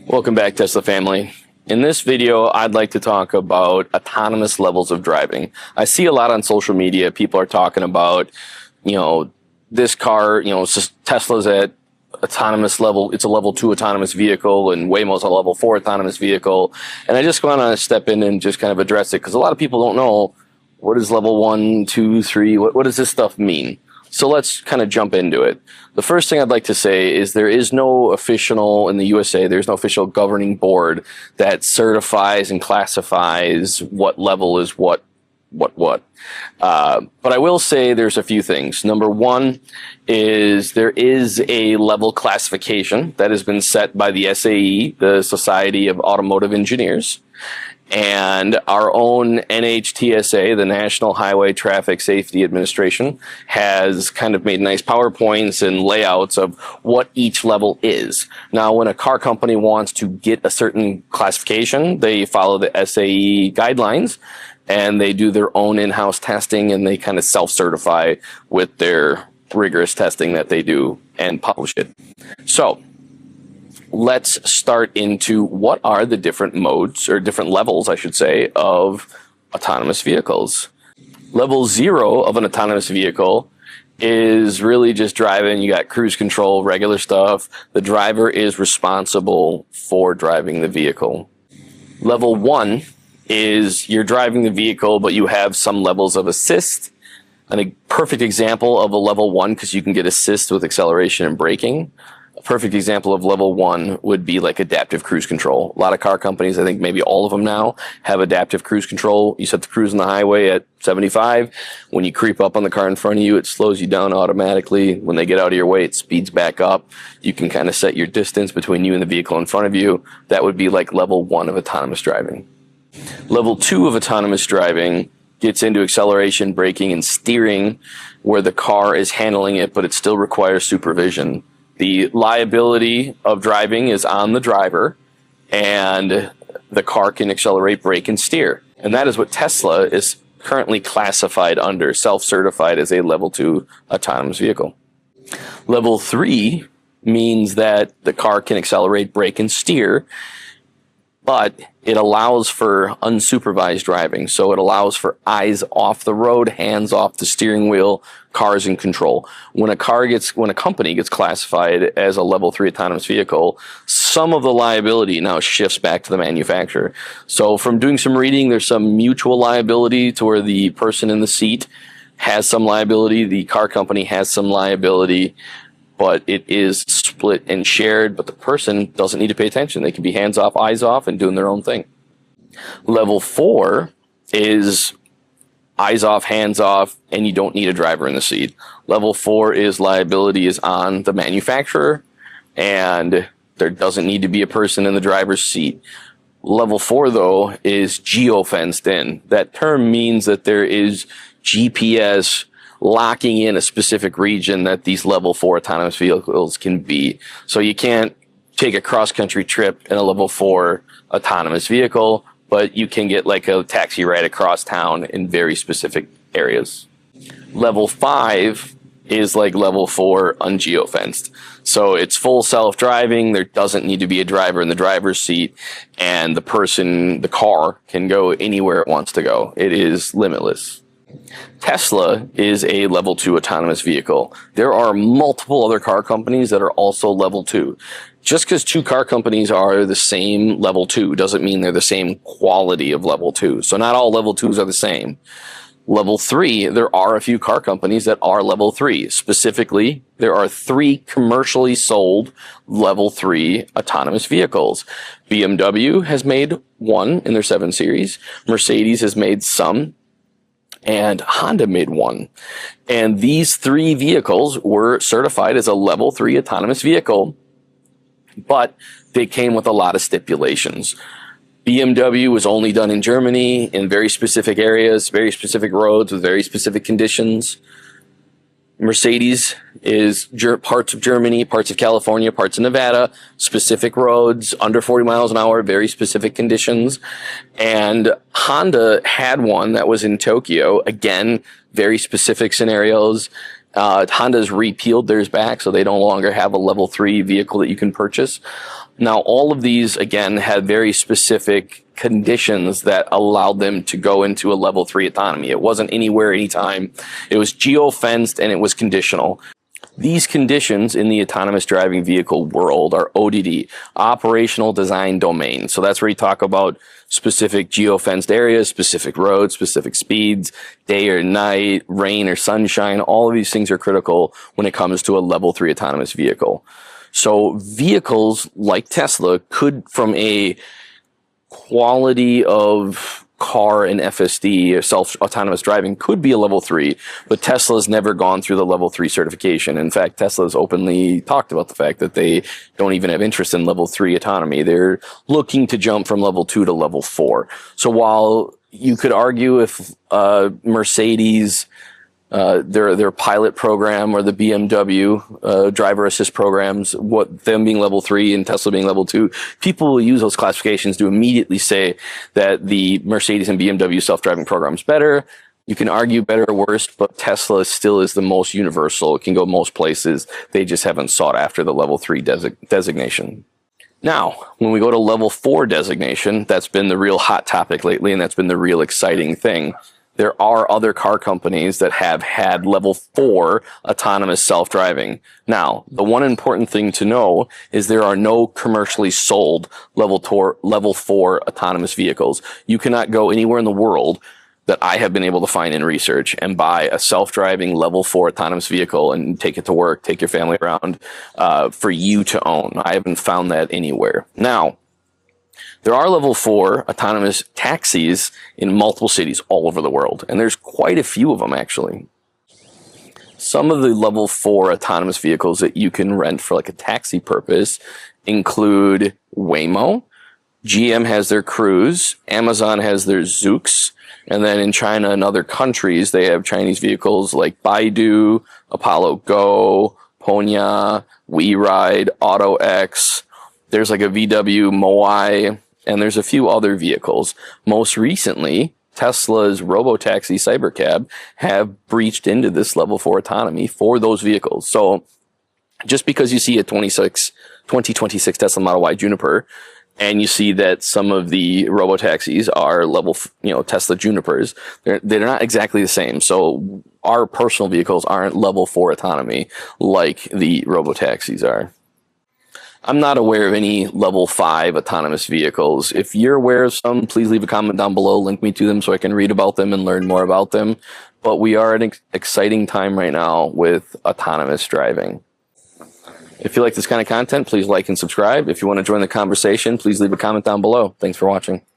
Welcome back, Tesla family. In this video, I'd like to talk about autonomous levels of driving. I see a lot on social media, people are talking about, this car, Tesla's at autonomous level, it's a level 2 autonomous vehicle, and Waymo's a level 4 autonomous vehicle. And I just want to step in and just kind of address it, because a lot of people don't know what is level 1, 2, 3, what does this stuff mean? So let's kind of jump into it. The first thing I'd like to say is there is no official, in the USA, there's no official governing board that certifies and classifies what level is what. But I will say there's a few things. Number one is there is a level classification that has been set by the SAE, the Society of Automotive Engineers, and our own NHTSA, the National Highway Traffic Safety Administration, has kind of made nice PowerPoints and layouts of what each level is. Now, when a car company wants to get a certain classification, they follow the SAE guidelines, and they do their own in-house testing, and they kind of self-certify with their rigorous testing that they do and publish it. So let's start into what are the different modes, or different levels, I should say, of autonomous vehicles. Level 0 of an autonomous vehicle is really just driving. You got cruise control, regular stuff. The driver is responsible for driving the vehicle. Level 1 is you're driving the vehicle, but you have some levels of assist. And a perfect example of a level 1, because you can get assist with acceleration and braking. A perfect example of level 1 would be like adaptive cruise control. A lot of car companies, I think maybe all of them now, have adaptive cruise control. You set the cruise on the highway at 75. When you creep up on the car in front of you, it slows you down automatically. When they get out of your way, it speeds back up. You can kind of set your distance between you and the vehicle in front of you. That would be like level 1 of autonomous driving. Level 2 of autonomous driving gets into acceleration, braking, and steering, where the car is handling it, but it still requires supervision. The liability of driving is on the driver, and the car can accelerate, brake, and steer. And that is what Tesla is currently classified under, self-certified as a level 2 autonomous vehicle. Level 3 means that the car can accelerate, brake, and steer, but it allows for unsupervised driving. So it allows for eyes off the road, hands off the steering wheel, cars in control. When a company gets classified as a level 3 autonomous vehicle, some of the liability now shifts back to the manufacturer. So from doing some reading, there's some mutual liability to where the person in the seat has some liability, the car company has some liability, but it is split and shared, but the person doesn't need to pay attention. They can be hands off, eyes off, and doing their own thing. Level 4 is eyes off, hands off, and you don't need a driver in the seat. Level 4 is liability is on the manufacturer, and there doesn't need to be a person in the driver's seat. Level 4, though, is geofenced in. That term means that there is GPS locking in a specific region that these level 4 autonomous vehicles can be. So you can't take a cross-country trip in a level 4 autonomous vehicle, but you can get like a taxi ride across town in very specific areas. Level 5 is like level 4 ungeofenced. So it's full self-driving. There doesn't need to be a driver in the driver's seat, and the car can go anywhere it wants to go. It is limitless. Tesla is a level 2 autonomous vehicle. There are multiple other car companies that are also level 2. Just because 2 car companies are the same level 2 doesn't mean they're the same quality of level 2. So not all level 2s are the same. Level 3, there are a few car companies that are level 3. Specifically, there are 3 commercially sold level 3 autonomous vehicles. BMW has made 1 in their 7 Series. Mercedes has made some, and Honda made 1. And these 3 vehicles were certified as a level 3 autonomous vehicle, but they came with a lot of stipulations. BMW was only done in Germany, in very specific areas, very specific roads with very specific conditions. Mercedes is parts of Germany, parts of California, parts of Nevada, specific roads, under 40 miles an hour, very specific conditions. And Honda had one that was in Tokyo, again, very specific scenarios. Honda's repealed theirs back, so they no longer have a level 3 vehicle that you can purchase. Now, all of these, again, had very specific conditions that allowed them to go into a level 3 autonomy. It wasn't anywhere, anytime. It was geofenced and it was conditional. These conditions in the autonomous driving vehicle world are ODD, operational design domain. So that's where you talk about specific geofenced areas, specific roads, specific speeds, day or night, rain or sunshine. All of these things are critical when it comes to a level 3 autonomous vehicle. So vehicles like Tesla could, from a quality of car and FSD, or self-autonomous driving, could be a level 3, but Tesla's never gone through the level 3 certification. In fact, Tesla's openly talked about the fact that they don't even have interest in level 3 autonomy. They're looking to jump from level 2 to level 4. So while you could argue if Mercedes, their pilot program, or the BMW driver assist programs, what them being level 3 and Tesla being level 2, people will use those classifications to immediately say that the Mercedes and BMW self-driving program is better. You can argue better or worse, but Tesla still is the most universal. It can go most places. They just haven't sought after the level 3 designation. Now, when we go to level 4 designation, that's been the real hot topic lately, and that's been the real exciting thing. There are other car companies that have had level 4 autonomous self-driving. Now, the one important thing to know is there are no commercially sold level 4 autonomous vehicles. You cannot go anywhere in the world that I have been able to find in research and buy a self-driving level 4 autonomous vehicle and take it to work, take your family around, for you to own. I haven't found that anywhere. Now, there are level 4 autonomous taxis in multiple cities all over the world, and there's quite a few of them, actually. Some of the level 4 autonomous vehicles that you can rent for like a taxi purpose include Waymo. GM has their Cruise. Amazon has their Zoox. And then in China and other countries, they have Chinese vehicles like Baidu, Apollo Go, Ponya, WeRide, AutoX. There's like a VW Moai, and there's a few other vehicles. Most recently, Tesla's Robotaxi Cybercab have breached into this level 4 autonomy for those vehicles. So just because you see a 2026 Tesla Model Y Juniper, and you see that some of the robotaxis are level, Tesla Junipers, they're not exactly the same. So our personal vehicles aren't level 4 autonomy like the robotaxis are. I'm not aware of any level 5 autonomous vehicles. If you're aware of some, please leave a comment down below, link me to them so I can read about them and learn more about them. But we are at an exciting time right now with autonomous driving. If you like this kind of content, please like and subscribe. If you want to join the conversation, please leave a comment down below. Thanks for watching.